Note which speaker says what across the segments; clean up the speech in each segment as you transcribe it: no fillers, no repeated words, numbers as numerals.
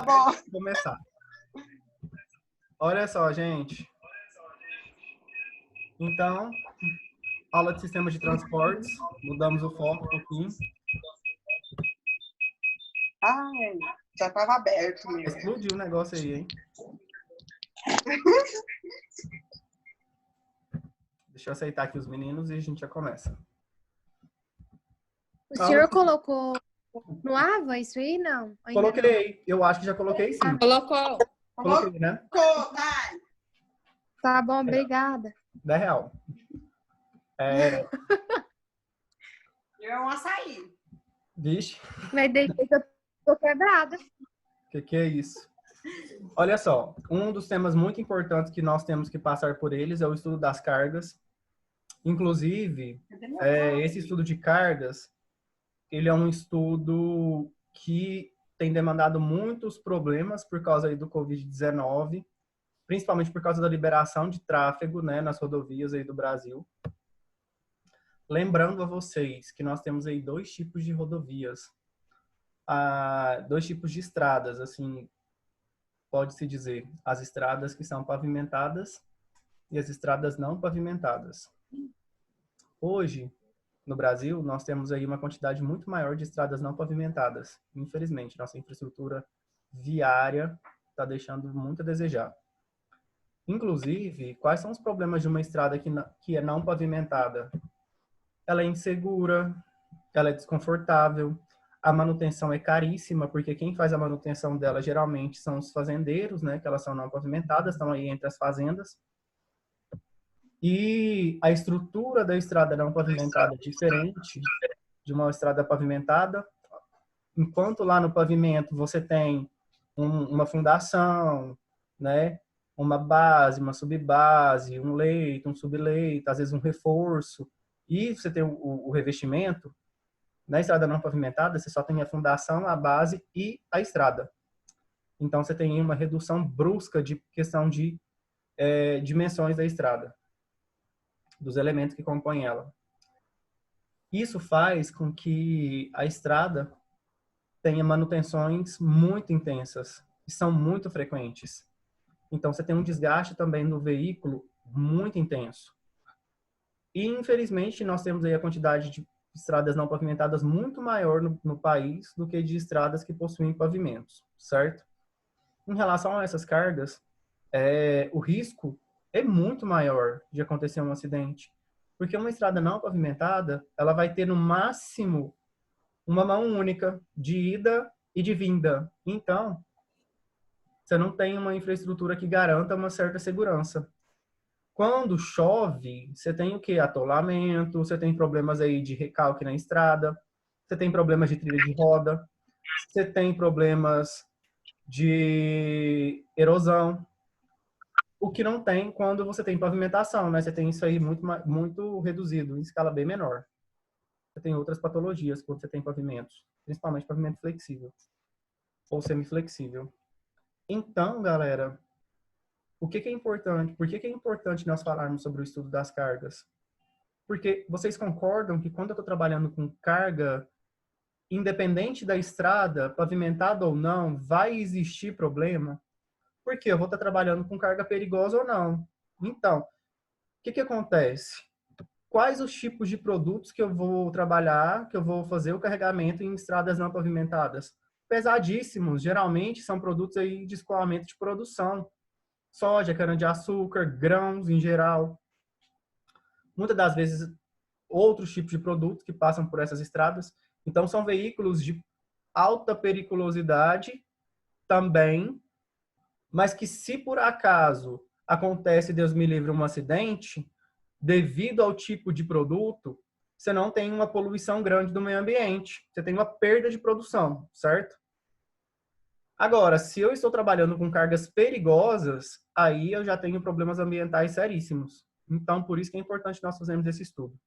Speaker 1: bom.
Speaker 2: Vamos começar. Olha só, gente. Então, aula de sistemas de transportes. Mudamos o foco um pouquinho.
Speaker 1: Ai, já estava aberto mesmo.
Speaker 2: Explodiu o negócio aí, hein? Deixa eu aceitar aqui os meninos e a gente já começa.
Speaker 3: O senhor colocou no Ava isso aí? Não? Ainda
Speaker 2: Coloquei. Eu acho que já coloquei sim.
Speaker 3: Colocou.
Speaker 2: Coloquei, né?
Speaker 1: Dai.
Speaker 3: Tá bom, obrigada.
Speaker 2: R$10.
Speaker 1: É um açaí.
Speaker 2: Vixe,
Speaker 3: Mas deixei que eu tô quebrada.
Speaker 2: o que é isso? Olha só, um dos temas muito importantes que nós temos que passar por eles é o estudo das cargas. Inclusive, esse estudo de cargas, ele é um estudo que tem demandado muitos problemas por causa aí do Covid-19, principalmente por causa da liberação de tráfego, né, nas rodovias aí do Brasil. Lembrando a vocês que nós temos aí dois tipos de rodovias, dois tipos de estradas, assim, pode-se dizer, as estradas que são pavimentadas e as estradas não pavimentadas. Hoje, no Brasil, nós temos aí uma quantidade muito maior de estradas não pavimentadas. Infelizmente, nossa infraestrutura viária está deixando muito a desejar. Inclusive, quais são os problemas de uma estrada que é não pavimentada? Ela é insegura, ela é desconfortável, a manutenção é caríssima, porque quem faz a manutenção dela geralmente são os fazendeiros, né, que elas são não pavimentadas, estão aí entre as fazendas. E a estrutura da estrada não pavimentada é diferente de uma estrada pavimentada. Enquanto lá no pavimento você tem uma fundação, né, uma base, uma subbase, um leito, um subleito, às vezes um reforço, e você tem o revestimento. Na estrada não pavimentada, você só tem a fundação, a base e a estrada. Então, você tem uma redução brusca de questão de dimensões da estrada, dos elementos que compõem ela. Isso faz com que a estrada tenha manutenções muito intensas, que são muito frequentes. Então, você tem um desgaste também no veículo muito intenso. E, infelizmente, nós temos aí a quantidade de estradas não pavimentadas muito maior no país do que de estradas que possuem pavimentos, certo? Em relação a essas cargas, o risco é muito maior de acontecer um acidente, porque uma estrada não pavimentada, ela vai ter no máximo uma mão única de ida e de vinda. Então, você não tem uma infraestrutura que garanta uma certa segurança. Quando chove, você tem o quê? Atolamento, você tem problemas aí de recalque na estrada, você tem problemas de trilha de roda, você tem problemas de erosão, o que não tem quando você tem pavimentação, né? Você tem isso aí muito reduzido, em escala bem menor. Você tem outras patologias quando você tem pavimentos, principalmente pavimento flexível ou semiflexível. Então, galera, o que é importante? Por que é importante nós falarmos sobre o estudo das cargas? Porque vocês concordam que quando eu estou trabalhando com carga, independente da estrada, pavimentada ou não, vai existir problema? Porque eu vou estar trabalhando com carga perigosa ou não. Então, o que acontece? Quais os tipos de produtos que eu vou trabalhar, que eu vou fazer o carregamento em estradas não pavimentadas? Pesadíssimos, geralmente são produtos aí de escoamento de produção. Soja, cana-de-açúcar, grãos em geral. Muitas das vezes, outros tipos de produtos que passam por essas estradas. Então, são veículos de alta periculosidade também, mas que se por acaso acontece, Deus me livre, um acidente, devido ao tipo de produto, você não tem uma poluição grande do meio ambiente. Você tem uma perda de produção, certo? Agora, se eu estou trabalhando com cargas perigosas, aí eu já tenho problemas ambientais seríssimos. Então, por isso que é importante nós fazermos esse estudo.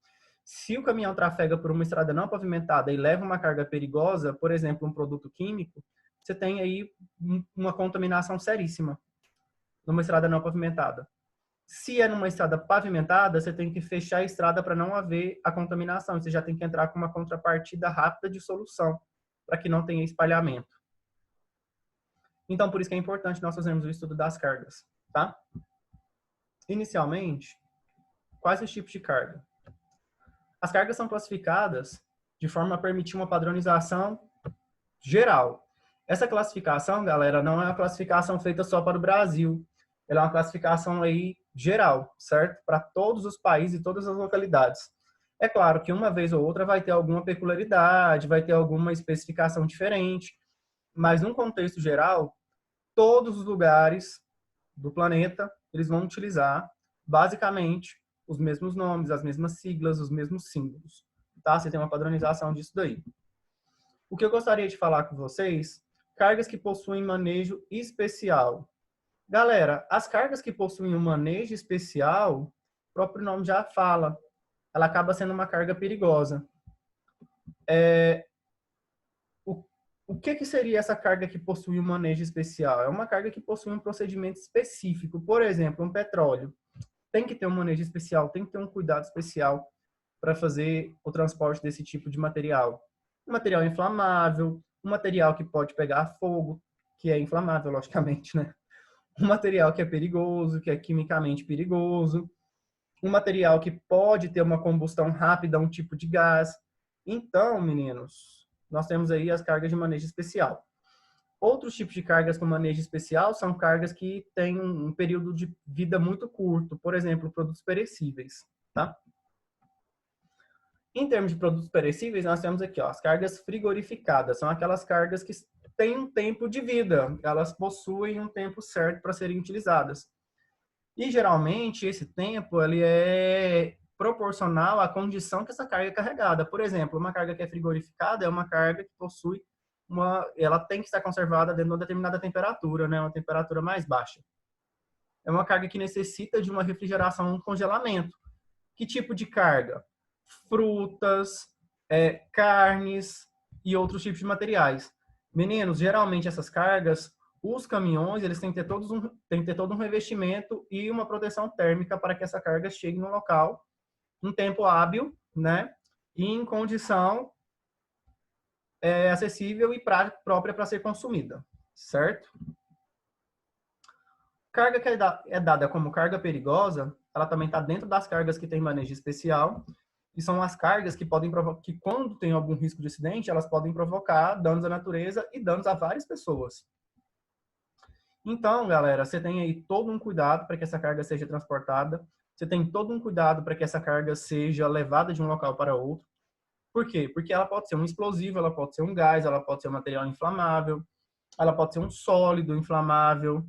Speaker 2: Se o caminhão trafega por uma estrada não pavimentada e leva uma carga perigosa, por exemplo, um produto químico, você tem aí uma contaminação seríssima numa estrada não pavimentada. Se é numa estrada pavimentada, você tem que fechar a estrada para não haver a contaminação. Você já tem que entrar com uma contrapartida rápida de solução, para que não tenha espalhamento. Então, por isso que é importante nós fazermos o estudo das cargas, tá? Inicialmente, quais os tipos de carga? As cargas são classificadas de forma a permitir uma padronização geral. Essa classificação, galera, não é uma classificação feita só para o Brasil. Ela é uma classificação aí geral, certo? Para todos os países e todas as localidades. É claro que uma vez ou outra vai ter alguma peculiaridade, vai ter alguma especificação diferente, mas num contexto geral, todos os lugares do planeta, eles vão utilizar basicamente os mesmos nomes, as mesmas siglas, os mesmos símbolos, tá? Você tem uma padronização disso daí. O que eu gostaria de falar com vocês, cargas que possuem manejo especial. Galera, as cargas que possuem um manejo especial, o próprio nome já fala, ela acaba sendo uma carga perigosa. O que seria essa carga que possui um manejo especial? É uma carga que possui um procedimento específico. Por exemplo, um petróleo. Tem que ter um manejo especial, tem que ter um cuidado especial para fazer o transporte desse tipo de material. Um material inflamável, um material que pode pegar fogo, que é inflamável, logicamente, né? Um material que é perigoso, que é quimicamente perigoso. Um material que pode ter uma combustão rápida, um tipo de gás. Então, meninos, nós temos aí as cargas de manejo especial. Outros tipos de cargas com manejo especial são cargas que têm um período de vida muito curto, por exemplo, produtos perecíveis, tá? Em termos de produtos perecíveis, nós temos aqui, ó, as cargas frigorificadas, são aquelas cargas que têm um tempo de vida, elas possuem um tempo certo para serem utilizadas. E geralmente esse tempo ele é proporcional à condição que essa carga é carregada. Por exemplo, uma carga que é frigorificada é uma carga que possui ela tem que estar conservada dentro de uma determinada temperatura, né, uma temperatura mais baixa. É uma carga que necessita de uma refrigeração, um congelamento. Que tipo de carga? Frutas, carnes e outros tipos de materiais. Meninos, geralmente essas cargas, os caminhões, eles têm que ter todo um revestimento e uma proteção térmica para que essa carga chegue no local em tempo hábil, né? E em condição acessível e própria para ser consumida, certo? Carga que é dada como carga perigosa, ela também está dentro das cargas que tem manejo especial, e são as cargas que podem provocar, que quando tem algum risco de acidente, elas podem provocar danos à natureza e danos a várias pessoas. Então, galera, você tem aí todo um cuidado para que essa carga seja transportada, você tem todo um cuidado para que essa carga seja levada de um local para outro. Por quê? Porque ela pode ser um explosivo, ela pode ser um gás, ela pode ser um material inflamável, ela pode ser um sólido inflamável,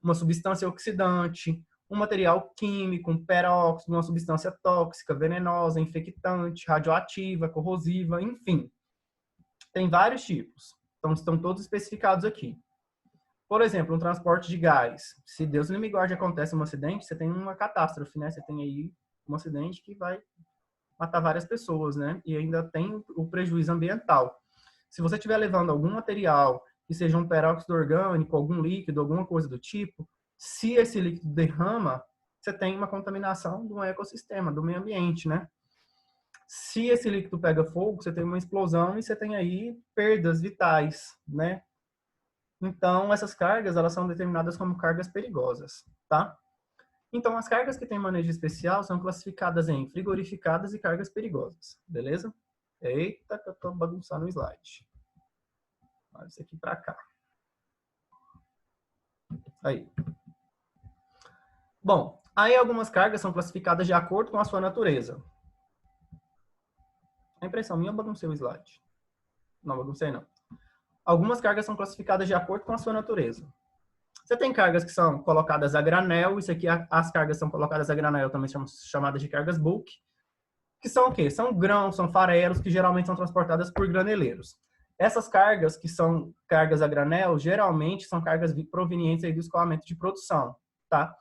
Speaker 2: uma substância oxidante, um material químico, um peróxido, uma substância tóxica, venenosa, infectante, radioativa, corrosiva, enfim. Tem vários tipos. Então, estão todos especificados aqui. Por exemplo, um transporte de gás. Se Deus não me guarde acontece um acidente, você tem uma catástrofe, né? Você tem aí um acidente que vai matar várias pessoas, né? E ainda tem o prejuízo ambiental. Se você estiver levando algum material, que seja um peróxido orgânico, algum líquido, alguma coisa do tipo, se esse líquido derrama, você tem uma contaminação do ecossistema, do meio ambiente, né? Se esse líquido pega fogo, você tem uma explosão e você tem aí perdas vitais, né? Então, essas cargas, elas são determinadas como cargas perigosas, tá? Então, as cargas que têm manejo especial são classificadas em frigorificadas e cargas perigosas, beleza? Eita, que eu tô bagunçando o slide. Olha isso aqui para cá. Aí. Bom, aí algumas cargas são classificadas de acordo com a sua natureza. A impressão minha, eu baguncei o slide. Não, baguncei não. Algumas cargas são classificadas de acordo com a sua natureza. Você tem cargas que são colocadas a granel, isso aqui, as cargas são colocadas a granel, também são chamadas de cargas bulk, que são o quê? São grãos, são farelos, que geralmente são transportadas por graneleiros. Essas cargas, que são cargas a granel, geralmente são cargas provenientes aí do escoamento de produção, tá?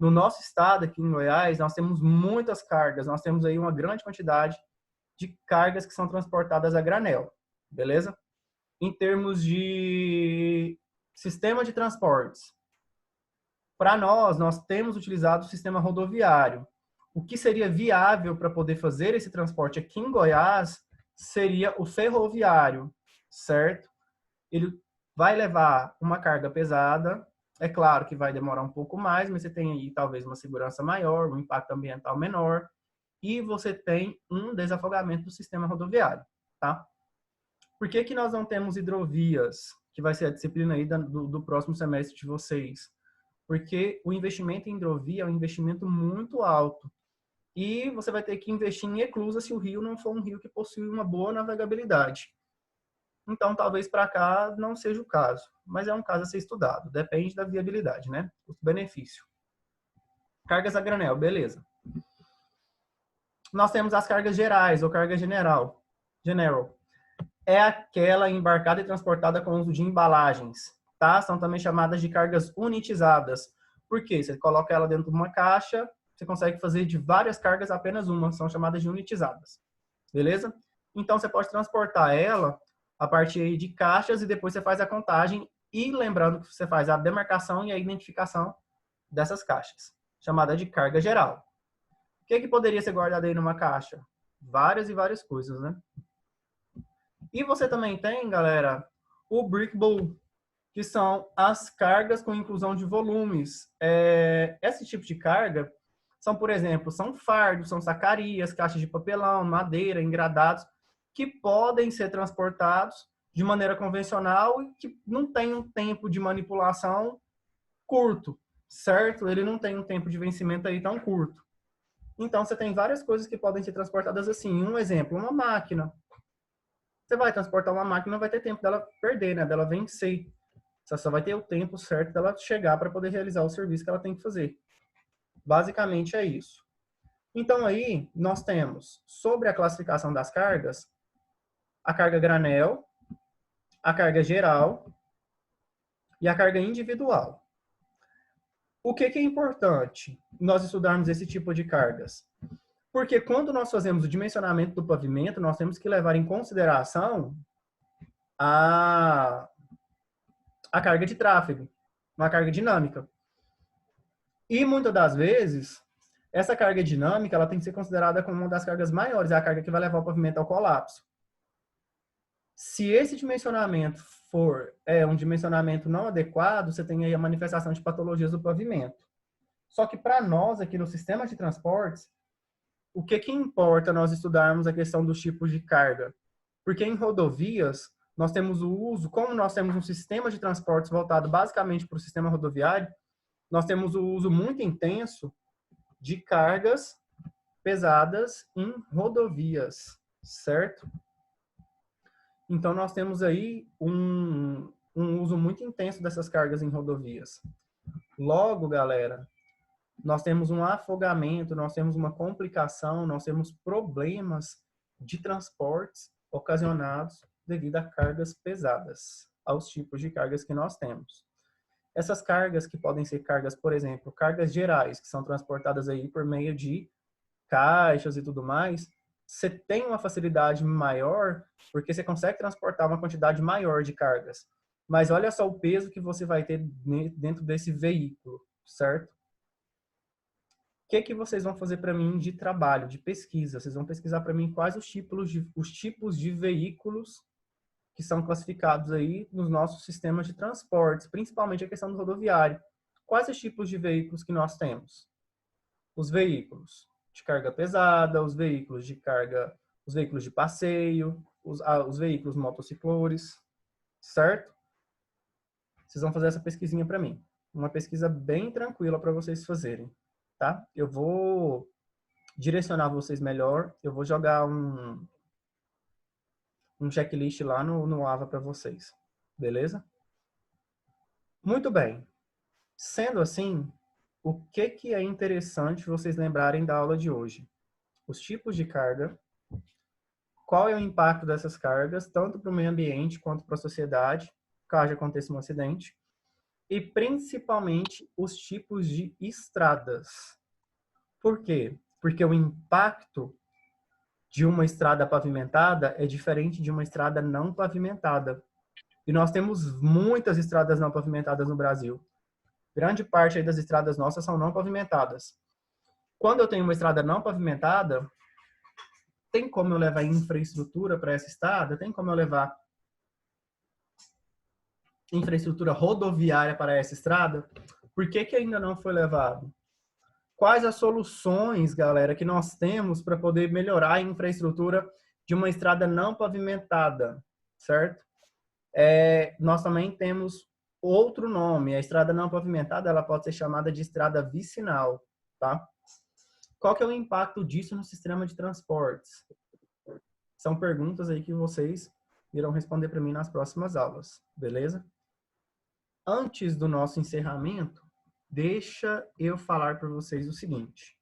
Speaker 2: No nosso estado, aqui em Goiás, nós temos muitas cargas, nós temos aí uma grande quantidade de cargas que são transportadas a granel, beleza? Em termos de sistema de transportes, para nós temos utilizado o sistema rodoviário. O que seria viável para poder fazer esse transporte aqui em Goiás seria o ferroviário, certo? Ele vai levar uma carga pesada. É claro que vai demorar um pouco mais, mas você tem aí talvez uma segurança maior, um impacto ambiental menor, e você tem um desafogamento do sistema rodoviário, tá? Por que que nós não temos hidrovias, que vai ser a disciplina aí do próximo semestre de vocês? Porque o investimento em hidrovia é um investimento muito alto. E você vai ter que investir em eclusa se o rio não for um rio que possui uma boa navegabilidade. Então, talvez para cá não seja o caso, mas é um caso a ser estudado. Depende da viabilidade, né? Custo-benefício. Cargas a granel, beleza. Nós temos as cargas gerais ou carga general. General. É aquela embarcada e transportada com uso de embalagens, tá? São também chamadas de cargas unitizadas. Por quê? Você coloca ela dentro de uma caixa, você consegue fazer de várias cargas apenas uma, são chamadas de unitizadas. Beleza? Então, você pode transportar ela a partir de caixas e depois você faz a contagem e lembrando que você faz a demarcação e a identificação dessas caixas, chamada de carga geral. O que poderia ser guardado aí numa caixa? Várias e várias coisas, né? E você também tem, galera, o Brick Bull, que são as cargas com inclusão de volumes. Esse tipo de carga são, por exemplo, são fardos, são sacarias, caixas de papelão, madeira, engradados, que podem ser transportados de maneira convencional e que não tem um tempo de manipulação curto, certo? Ele não tem um tempo de vencimento aí tão curto. Então, você tem várias coisas que podem ser transportadas assim. Um exemplo, uma máquina. Você vai transportar uma máquina, não vai ter tempo dela perder, né? Dela vencer. Você só vai ter o tempo certo dela chegar para poder realizar o serviço que ela tem que fazer. Basicamente é isso. Então aí nós temos, sobre a classificação das cargas, a carga granel, a carga geral e a carga individual. O que é importante nós estudarmos esse tipo de cargas? Porque quando nós fazemos o dimensionamento do pavimento, nós temos que levar em consideração a carga de tráfego, uma carga dinâmica. E muitas das vezes, essa carga dinâmica ela tem que ser considerada como uma das cargas maiores, é a carga que vai levar o pavimento ao colapso. Se esse dimensionamento for um dimensionamento não adequado, você tem aí a manifestação de patologias do pavimento. Só que para nós aqui no sistema de transportes, o que importa nós estudarmos a questão dos tipos de carga? Porque em rodovias, nós temos o uso, como nós temos um sistema de transportes voltado basicamente para o sistema rodoviário, nós temos o uso muito intenso de cargas pesadas em rodovias, certo? Então, nós temos aí um uso muito intenso dessas cargas em rodovias. Logo, galera, nós temos um afogamento, nós temos uma complicação, nós temos problemas de transportes ocasionados devido a cargas pesadas, aos tipos de cargas que nós temos. Essas cargas que podem ser cargas, por exemplo, cargas gerais, que são transportadas aí por meio de caixas e tudo mais, você tem uma facilidade maior porque você consegue transportar uma quantidade maior de cargas. Mas olha só o peso que você vai ter dentro desse veículo, certo? O que vocês vão fazer para mim de trabalho, de pesquisa? Vocês vão pesquisar para mim quais os tipos de veículos que são classificados aí nos nossos sistemas de transportes, principalmente a questão do rodoviário. Quais os tipos de veículos que nós temos? Os veículos de carga pesada, os veículos de passeio, os veículos motociclores, certo? Vocês vão fazer essa pesquisinha para mim. Uma pesquisa bem tranquila para vocês fazerem, tá? Eu vou direcionar vocês melhor, eu vou jogar um checklist lá no AVA para vocês, beleza? Muito bem. Sendo assim, o que é interessante vocês lembrarem da aula de hoje? Os tipos de carga, qual é o impacto dessas cargas, tanto para o meio ambiente quanto para a sociedade, caso aconteça um acidente, e principalmente os tipos de estradas. Por quê? Porque o impacto de uma estrada pavimentada é diferente de uma estrada não pavimentada. E nós temos muitas estradas não pavimentadas no Brasil. Grande parte aí das estradas nossas são não pavimentadas. Quando eu tenho uma estrada não pavimentada, tem como eu levar infraestrutura para essa estrada? Tem como eu levar infraestrutura rodoviária para essa estrada, por que ainda não foi levado? Quais as soluções, galera, que nós temos para poder melhorar a infraestrutura de uma estrada não pavimentada, certo? Nós também temos outro nome. A estrada não pavimentada, ela pode ser chamada de estrada vicinal, tá? Qual que é o impacto disso no sistema de transportes? São perguntas aí que vocês irão responder para mim nas próximas aulas, beleza? Antes do nosso encerramento, deixa eu falar para vocês o seguinte.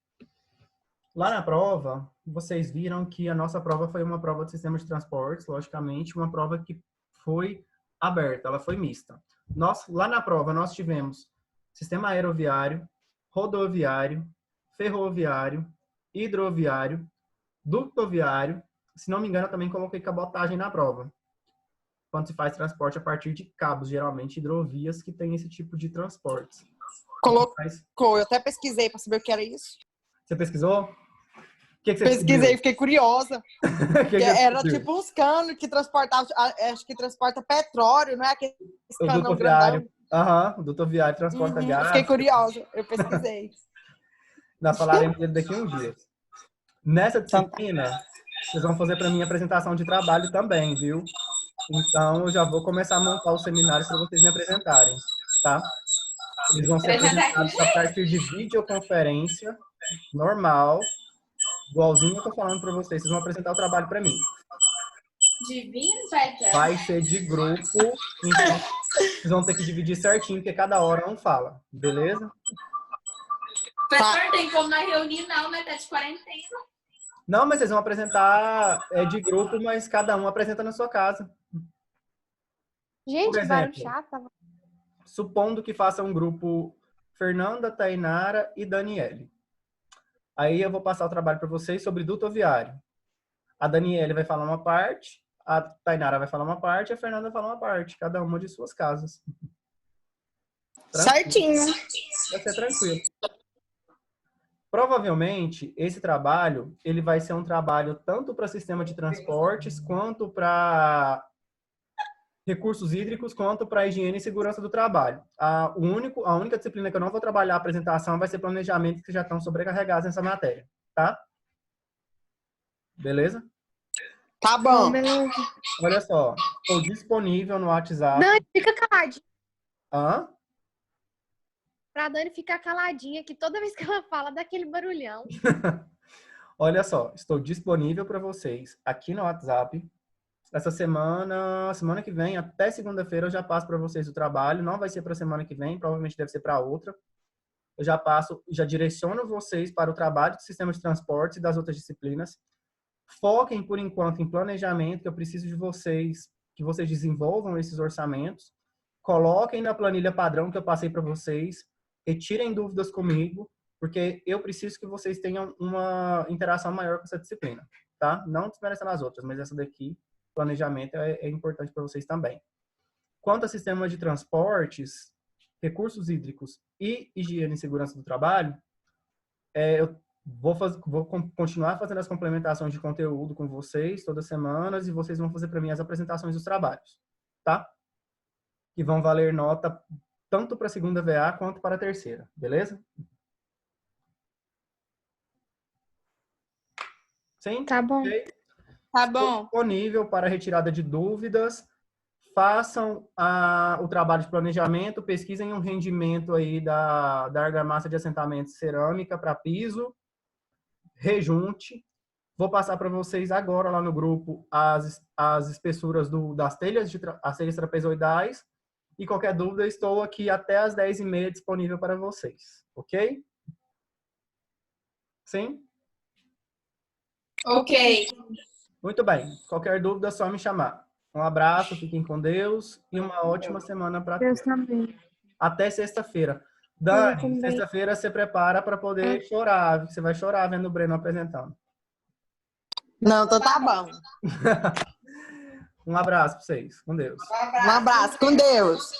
Speaker 2: Lá na prova, vocês viram que a nossa prova foi uma prova de sistema de transportes, logicamente, uma prova que foi aberta, ela foi mista. Lá na prova, nós tivemos sistema aeroviário, rodoviário, ferroviário, hidroviário, ductoviário. Se não me engano, eu também coloquei cabotagem na prova. Quando se faz transporte a partir de cabos, geralmente hidrovias que tem esse tipo de transportes.
Speaker 1: Colocou, eu até pesquisei para saber o que era isso.
Speaker 2: Você pesquisou? O que você
Speaker 1: Pesquisei,
Speaker 2: descobriu?
Speaker 1: fiquei curiosa.
Speaker 2: que
Speaker 1: Era
Speaker 2: descobriu?
Speaker 1: tipo uns canos que transportavam, acho que transporta petróleo, não é aquele
Speaker 2: O
Speaker 1: canão
Speaker 2: dutoviário.
Speaker 1: grandão.
Speaker 2: O dutoviário transporta gás.
Speaker 1: Fiquei curiosa, eu pesquisei.
Speaker 2: Nós falaremos dele daqui a uns dias. Nessa disciplina, vocês vão fazer para mim a apresentação de trabalho também, viu? Então, eu já vou começar a montar os seminários para vocês me apresentarem, tá? Eles vão ser apresentados a partir de videoconferência normal, igualzinho eu tô falando para vocês. Vocês vão apresentar o trabalho para mim.
Speaker 4: Divino, Petra.
Speaker 2: Vai ser de grupo, então vocês vão ter que dividir certinho, porque cada hora um fala, beleza?
Speaker 4: Professor, tem como nós reunir não, né? Tá de quarentena.
Speaker 2: Não, mas vocês vão apresentar de grupo, mas cada um apresenta na sua casa.
Speaker 3: Gente,
Speaker 2: Por
Speaker 3: que barulho
Speaker 2: exemplo,
Speaker 3: chato.
Speaker 2: supondo que faça um grupo Fernanda, Tainara e Daniele. Aí eu vou passar o trabalho para vocês sobre dutoviário. A Daniele vai falar uma parte, a Tainara vai falar uma parte, a Fernanda vai falar uma parte, cada uma de suas casas.
Speaker 1: Certinho.
Speaker 2: Vai ser tranquilo. Provavelmente, esse trabalho, ele vai ser um trabalho tanto para sistema de transportes, quanto para recursos hídricos, quanto para higiene e segurança do trabalho. A única disciplina que eu não vou trabalhar a apresentação vai ser planejamento, que já estão sobrecarregados nessa matéria, tá? Beleza?
Speaker 1: Tá bom.
Speaker 3: Beleza.
Speaker 2: Olha só, estou disponível no WhatsApp.
Speaker 3: Dani, fica caladinha.
Speaker 2: Hã?
Speaker 3: Pra Dani ficar caladinha, que toda vez que ela fala dá aquele barulhão.
Speaker 2: Olha só, estou disponível para vocês aqui no WhatsApp. Essa semana que vem, até segunda-feira, eu já passo para vocês o trabalho. Não vai ser para a semana que vem, provavelmente deve ser para outra. Eu já passo, já direciono vocês para o trabalho do sistema de transportes e das outras disciplinas. Foquem, por enquanto, em planejamento, que eu preciso de vocês, que vocês desenvolvam esses orçamentos. Coloquem na planilha padrão que eu passei para vocês. Retirem dúvidas comigo, porque eu preciso que vocês tenham uma interação maior com essa disciplina, tá? Não desmerecendo as outras, mas essa daqui, planejamento, é importante para vocês também. Quanto a sistema de transportes, recursos hídricos e higiene e segurança do trabalho, eu vou continuar fazendo as complementações de conteúdo com vocês todas as semanas e vocês vão fazer para mim as apresentações dos trabalhos, tá? Que vão valer nota tanto para a segunda VA quanto para a terceira, beleza? Sim?
Speaker 3: Tá bom.
Speaker 2: Ok?
Speaker 1: Tá
Speaker 2: Estou
Speaker 1: bom.
Speaker 2: disponível para retirada de dúvidas. Façam o trabalho de planejamento, pesquisem um rendimento aí da argamassa de assentamento cerâmica para piso, rejunte. Vou passar para vocês agora lá no grupo as espessuras das telhas, as telhas trapezoidais. E qualquer dúvida, estou aqui até às 10h30 disponível para vocês. Ok? Sim?
Speaker 4: Ok.
Speaker 2: Muito bem. Qualquer dúvida, é só me chamar. Um abraço, fiquem com Deus e uma ótima semana para
Speaker 3: Deus
Speaker 2: todos.
Speaker 3: também.
Speaker 2: Até sexta-feira.
Speaker 3: Eu
Speaker 2: Dani,
Speaker 3: também.
Speaker 2: sexta-feira você prepara para poder chorar. Você vai chorar vendo o Breno apresentando.
Speaker 1: Não, então tá bom.
Speaker 2: Um abraço para vocês. Com Deus.
Speaker 1: Um abraço. Com Deus.